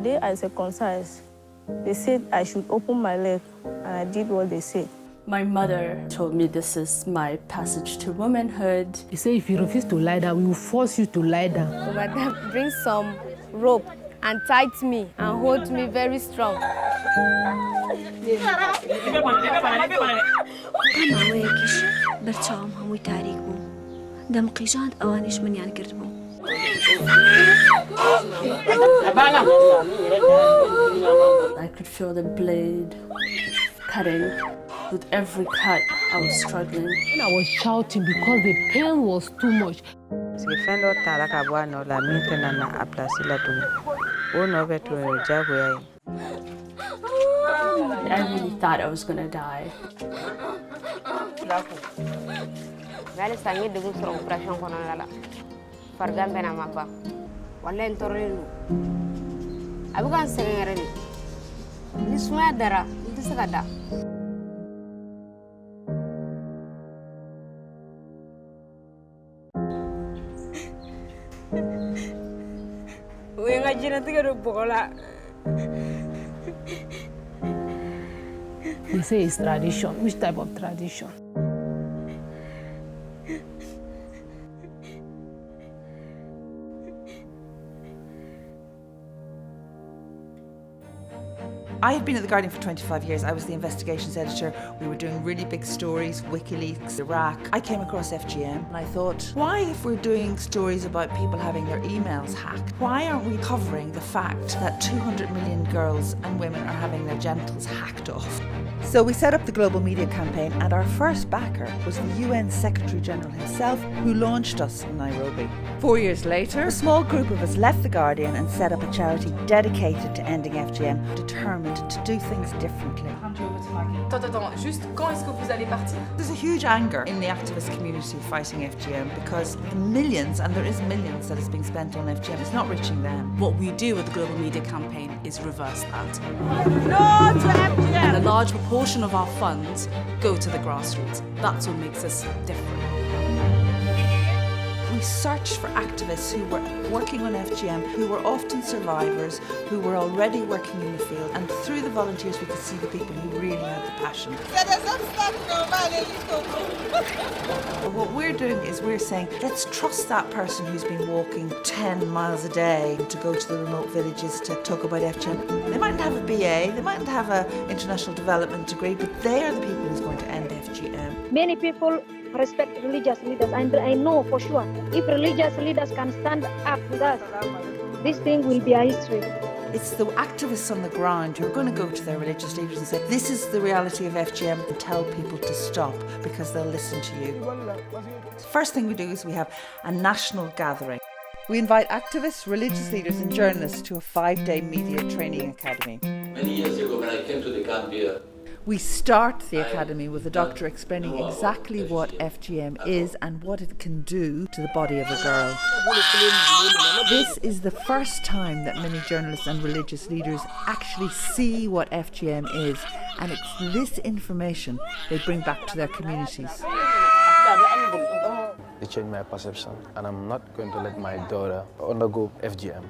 day I circumcised, they said I should open my leg, and I did what they said. My mother told me this is my passage to womanhood. He said if you refuse to lie down, we will force you to lie down. So my dad brings some rope and ties me and holds me very strong. I could feel the blade cutting. With every cut, I was struggling. And I was shouting because the pain was too much. I really thought I was gonna die. They say it's tradition. Which type of tradition? I had been at The Guardian for 25 years. I was the investigations editor. We were doing really big stories, WikiLeaks, Iraq. I came across FGM and I thought, why, if we're doing stories about people having their emails hacked, why aren't we covering the fact that 200 million girls and women are having their genitals hacked off? So we set up the Global Media Campaign, and our first backer was the UN Secretary General himself, who launched us in Nairobi. 4 years later, a small group of us left The Guardian and set up a charity dedicated to ending FGM, determined to do things differently. Attends, juste quand est-ce que vous allez partir? There's a huge anger in the activist community fighting FGM because the millions, and there is millions that is being spent on FGM, it's not reaching them. What we do with the Global Media Campaign is reverse that. No to FGM! And a large proportion of our funds go to the grassroots. That's what makes us different. We searched for activists who were working on FGM, who were often survivors, who were already working in the field, and through the volunteers we could see the people who really had the passion. What we're doing is we're saying, let's trust that person who's been walking 10 miles a day to go to the remote villages to talk about FGM. They mightn't have a BA, they mightn't have an international development degree, but they are the people who's going to end FGM. Many people respect religious leaders, and I know for sure if religious leaders can stand up with us, this thing will be a history. It's the activists on the ground who are going to go to their religious leaders and say, this is the reality of FGM, and tell people to stop because they'll listen to you. The first thing we do is we have a national gathering. We invite activists, religious leaders and journalists to a 5-day media training academy. Many years ago when I came to the Gambia, we start the academy with the doctor explaining exactly what FGM is and what it can do to the body of a girl. This is the first time that many journalists and religious leaders actually see what FGM is, and it's this information they bring back to their communities. It changed my perception, and I'm not going to let my daughter undergo FGM.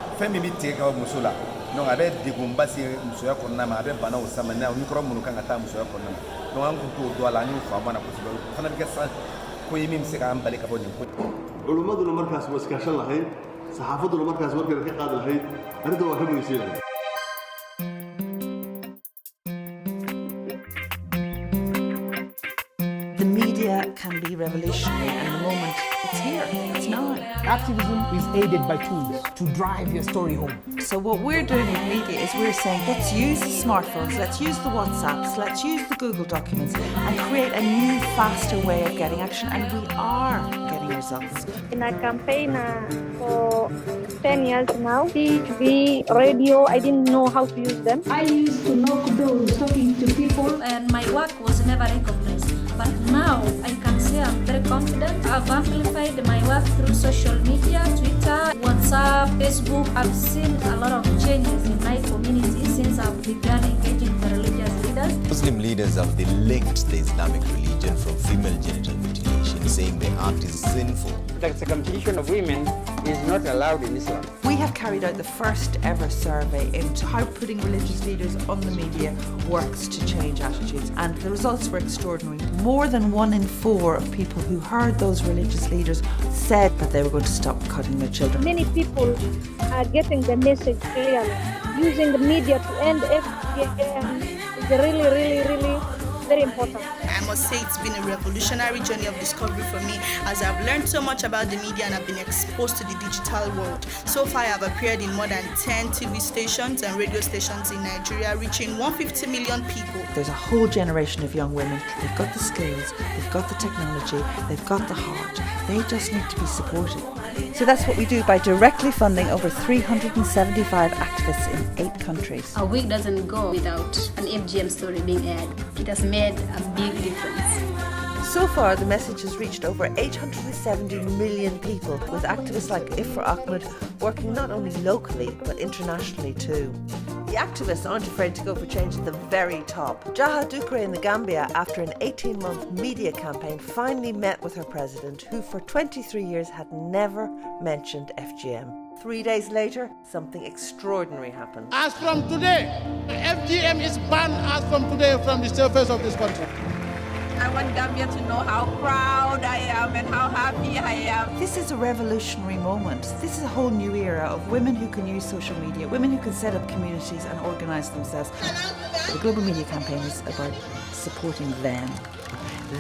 The media can be revolutionary, and the moment it's here, it's now. Activism is aided by tools to drive your story home. So what we're doing with media is we're saying, let's use the smartphones, let's use the WhatsApps, let's use the Google documents and create a new, faster way of getting action, and we are getting results. In a campaign for 10 years now, TV, radio, I didn't know how to use them. I used to knock doors, talking to people, and my work was never recognized. But now I can say I'm very confident. I've amplified my work through social media, Twitter, WhatsApp, Facebook. I've seen a lot of changes in my community since I've begun engaging the religious leaders. Muslim leaders have linked the Islamic religion from female genital mutilation, saying the act is sinful. The circumcision of women is not allowed in Islam. We have carried out the first ever survey into how putting religious leaders on the media works to change attitudes, and the results were extraordinary. More than 1 in 4 of people who heard those religious leaders said that they were going to stop cutting their children. Many people are getting the message clearly. Using the media to end FGM is really very important. I must say it's been a revolutionary journey of discovery for me, as I've learned so much about the media and I've been exposed to the digital world. So far I have appeared in more than 10 TV stations and radio stations in Nigeria, reaching 150 million people. There's a whole generation of young women. They've got the skills, they've got the technology, they've got the heart. They just need to be supported. So that's what we do by directly funding over 375 activists in 8 countries. A week doesn't go without an FGM story being aired. It has made a big difference. So far, the message has reached over 870 million people, with activists like Ifra Ahmed working not only locally but internationally too. The activists aren't afraid to go for change at the very top. Jaha Dukre in the Gambia, after an 18-month media campaign, finally met with her president, who for 23 years had never mentioned FGM. 3 days later, something extraordinary happened. As from today, FGM is banned as from today from the surface of this country. I want Gambia to know how proud I am and how happy I am. This is a revolutionary moment. This is a whole new era of women who can use social media, women who can set up communities and organise themselves. The Global Media Campaign is about supporting them.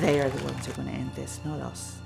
They are the ones who are going to end this, not us.